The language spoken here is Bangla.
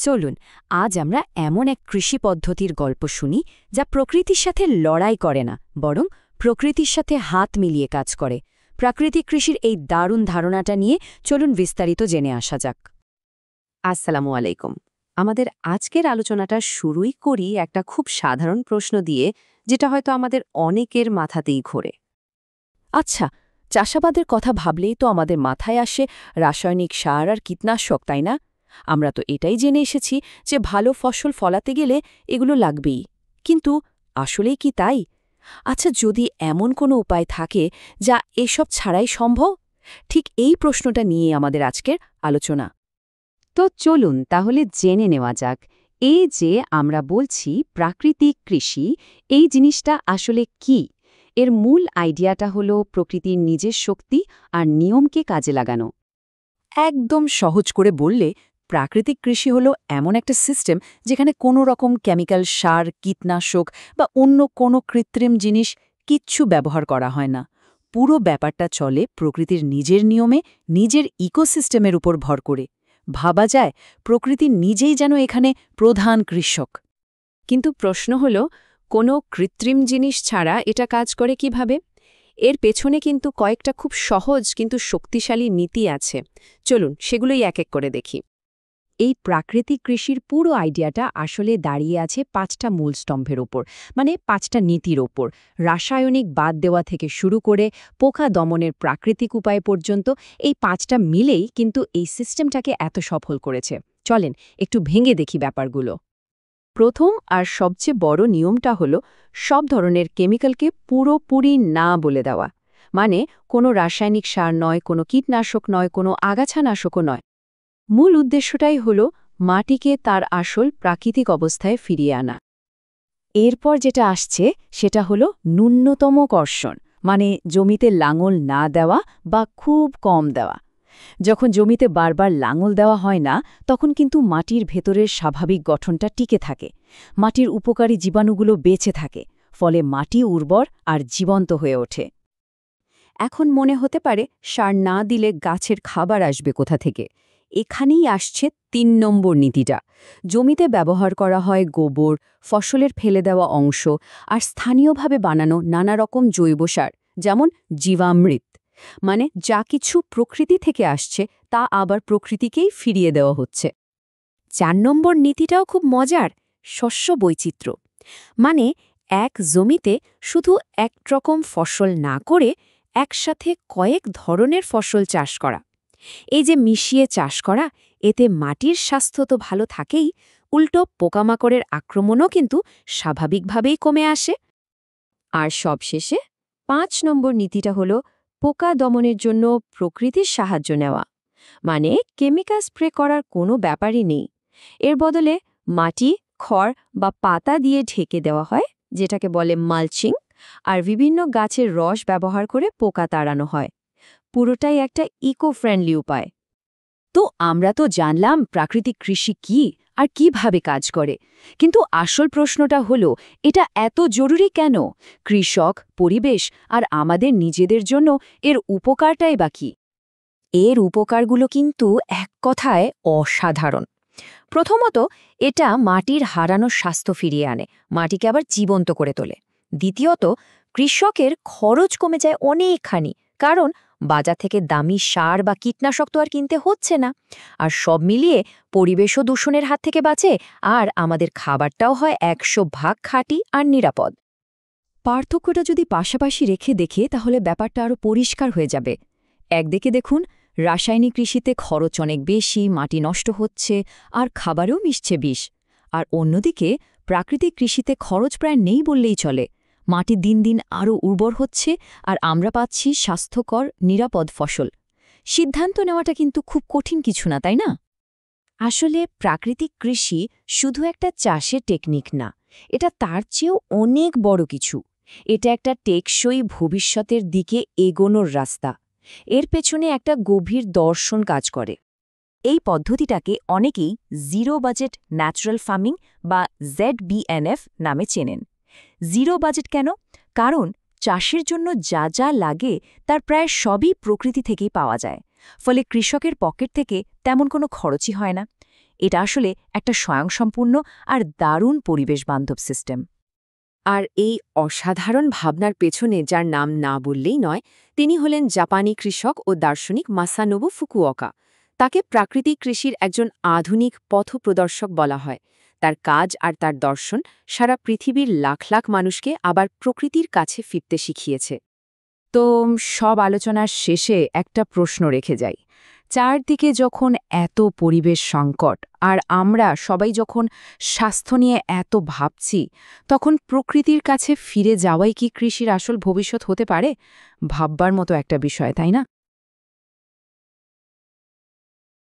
চলুন আজ আমরা এমন এক কৃষি পদ্ধতির গল্প শুনি যা প্রকৃতির সাথে লড়াই করে না বরং প্রকৃতির সাথে হাত মিলিয়ে কাজ করে। প্রাকৃতিক কৃষির এই দারুণ ধারণাটা নিয়ে চলুন বিস্তারিত জেনে আসা যাক। আসসালামু আলাইকুম। আমাদের আজকের আলোচনাটা শুরুই করি একটা খুব সাধারণ প্রশ্ন দিয়ে, যেটা হয়তো আমাদের অনেকের মাথাতেই ঘোরে। আচ্ছা, চাষাবাদের কথা ভাবলেই তো আমাদের মাথায় আসে রাসায়নিক সার আর কীটনাশক, তাই না? আমরা তো এটাই জেনে এসেছি যে ভালো ফসল ফলাতে গেলে এগুলো লাগবেই, কিন্তু আসলেই কি তাই? আচ্ছা, যদি এমন কোনো উপায় থাকে যা এসব ছাড়াই সম্ভব, ঠিক এই প্রশ্নটা নিয়ে আমাদের আজকের আলোচনা। তো চলুন তাহলে জেনে নেওয়া যাক, এই যে আমরা বলছি প্রাকৃতিক কৃষি, এই জিনিসটা আসলে কি। এর মূল আইডিয়াটা হলো প্রকৃতির নিজের শক্তি আর নিয়মকে কাজে লাগানো। একদম সহজ করে বললে, প্রাকৃতিক কৃষি হলো এমন একটা সিস্টেম যেখানে কোনো রকম কেমিক্যাল সার, কীটনাশক বা অন্য কোনো কৃত্রিম জিনিস কিচ্ছু ব্যবহার করা হয় না। পুরো ব্যাপারটা চলে প্রকৃতির নিজের নিয়মে, নিজের ইকোসিস্টেমের উপর ভর করে। ভাবা যায় প্রকৃতি নিজেই যেন এখানে প্রধান কৃষক। কিন্তু প্রশ্ন হলো, কোনো কৃত্রিম জিনিস ছাড়া এটা কাজ করে কিভাবে? এর পেছনে কিন্তু কয়েকটা খুব সহজ কিন্তু শক্তিশালী নীতি আছে। চলুন সেগুলোই এক এক করে দেখি। এই প্রাকৃতিক কৃষির পুরো আইডিয়াটা আসলে দাঁড়িয়ে আছে 5টা মূল স্তম্ভের ওপর, মানে 5টা নীতির ওপর। রাসায়নিক বাদ দেওয়া থেকে শুরু করে পোকা দমনের প্রাকৃতিক উপায় পর্যন্ত এই 5টা মিলেই কিন্তু এই সিস্টেমটাকে এত সফল করেছে। চলেন একটু ভেঙে দেখি ব্যাপারগুলো। প্রথম আর সবচেয়ে বড় নিয়মটা হলো সব ধরনের কেমিক্যালকে পুরোপুরি না বলে দেওয়া। মানে কোনো রাসায়নিক সার নয়, কোনো কীটনাশক নয়, কোনো আগাছানাশকও নয়। মূল উদ্দেশ্যটাই হল মাটিকে তার আসল প্রাকৃতিক অবস্থায় ফিরিয়ে আনা। এরপর যেটা আসছে সেটা হলো ন্যূনতম কর্ষণ, মানে জমিতে লাঙল না দেওয়া বা খুব কম দেওয়া। যখন জমিতে বারবার লাঙল দেওয়া হয় না, তখন কিন্তু মাটির ভেতরের স্বাভাবিক গঠনটা টিকে থাকে, মাটির উপকারী জীবাণুগুলো বেঁচে থাকে, ফলে মাটি উর্বর আর জীবন্ত হয়ে ওঠে। এখন মনে হতে পারে সার না দিলে গাছের খাবার আসবে কোথা থেকে? এখানেই আসছে 3 নম্বর নীতিটা। জমিতে ব্যবহার করা হয় গোবর, ফসলের ফেলে দেওয়া অংশ আর স্থানীয়ভাবে বানানো নানা রকম জৈব সার, যেমন জীবামৃত। মানে যা কিছু প্রকৃতি থেকে আসছে তা আবার প্রকৃতিকেই ফিরিয়ে দেওয়া হচ্ছে। 4 নম্বর নীতিটাও খুব মজার, শস্য বৈচিত্র্য। মানে এক জমিতে শুধু একরকম ফসল না করে একসাথে কয়েক ধরনের ফসল চাষ করা। এই যে মিশিয়ে চাষ করা, এতে মাটির স্বাস্থ্য তো ভালো থাকেই, উল্টো পোকামাকড়ের আক্রমণও কিন্তু স্বাভাবিকভাবেই কমে আসে। আর সবশেষে 5 নম্বর নীতিটা হলো পোকা দমনের জন্য প্রকৃতির সাহায্য নেওয়া। মানে কেমিক্যাল স্প্রে করার কোনো ব্যাপারই নেই। এর বদলে মাটি, খড় বা পাতা দিয়ে ঢেকে দেওয়া হয়, যেটাকে বলে মালচিং, আর বিভিন্ন গাছের রস ব্যবহার করে পোকা তাড়ানো হয়। পুরোটাই একটা ইকো ফ্রেন্ডলি উপায়। তো আমরা তো জানলাম প্রাকৃতিক কৃষি কি আর কিভাবে কাজ করে, কিন্তু আসল প্রশ্নটা হলো, এটা এত জরুরি কেন? কৃষক, পরিবেশ আর আমাদের নিজেদের জন্য এর উপকারটাই বা কি? এর উপকারগুলো কিন্তু এক কথায় অসাধারণ। প্রথমত, এটা মাটির হারানো স্বাস্থ্য ফিরিয়ে আনে, মাটিকে আবার জীবন্ত করে তোলে। দ্বিতীয়ত, কৃষকের খরচ কমে যায় অনেকখানি, কারণ বাজার থেকে দামি সার বা কীটনাশক তো আর কিনতে হচ্ছে না। আর সব মিলিয়ে পরিবেশও দূষণের হাত থেকে বাঁচে, আর আমাদের খাবারটাও হয় 100 ভাগ খাঁটি আর নিরাপদ। পার্থক্যটা যদি পাশাপাশি রেখে দেখে তাহলে ব্যাপারটা আরও পরিষ্কার হয়ে যাবে। একদিকে দেখুন, রাসায়নিক কৃষিতে খরচ অনেক বেশি, মাটি নষ্ট হচ্ছে আর খাবারেও মিশছে বিষ। আর অন্যদিকে প্রাকৃতিক কৃষিতে খরচ প্রায় নেই বললেই চলে, মাটি দিন দিন আরও উর্বর হচ্ছে আর আমরা পাচ্ছি স্বাস্থ্যকর, নিরাপদ ফসল। সিদ্ধান্ত নেওয়াটা কিন্তু খুব কঠিন কিছু না, তাই না? আসলে প্রাকৃতিক কৃষি শুধু একটা চাষের টেকনিক না, এটা তার চেয়েও অনেক বড় কিছু। এটা একটা টেকসই ভবিষ্যতের দিকে এগোনোর রাস্তা। এর পেছনে একটা গভীর দর্শন কাজ করে। এই পদ্ধতিটাকে অনেকেই জিরো বাজেট ন্যাচারাল ফার্মিং বা ZBNF নামে চেনেন। জিরো বাজেট কেন? কারণ চাষের জন্য যা যা লাগে তার প্রায় সবই প্রকৃতি থেকেই পাওয়া যায়, ফলে কৃষকের পকেট থেকে তেমন কোনো খরচই হয় না। এটা আসলে একটা স্বয়ংসম্পূর্ণ আর দারুণ পরিবেশ বান্ধব সিস্টেম। আর এই অসাধারণ ভাবনার পেছনে যার নাম না বললেই নয়, তিনি হলেন জাপানি কৃষক ও দার্শনিক মাসানোবু ফুকুওকা। তাকে প্রাকৃতিক কৃষির একজন আধুনিক পথপ্রদর্শক বলা হয়। তার কাজ আর তার দর্শন সারা পৃথিবীর লাখ লাখ মানুষকে আবার প্রকৃতির কাছে ফিরতে শিখিয়েছে। তো সব আলোচনার শেষে একটা প্রশ্ন রেখে যাই। চারদিকে যখন এত পরিবেশ সংকট আর আমরা সবাই যখন স্বাস্থ্য নিয়ে এত ভাবছি, তখন প্রকৃতির কাছে ফিরে যাওয়াই কি কৃষির আসল ভবিষ্যৎ হতে পারে? ভাববার মতো একটা বিষয়, তাই না?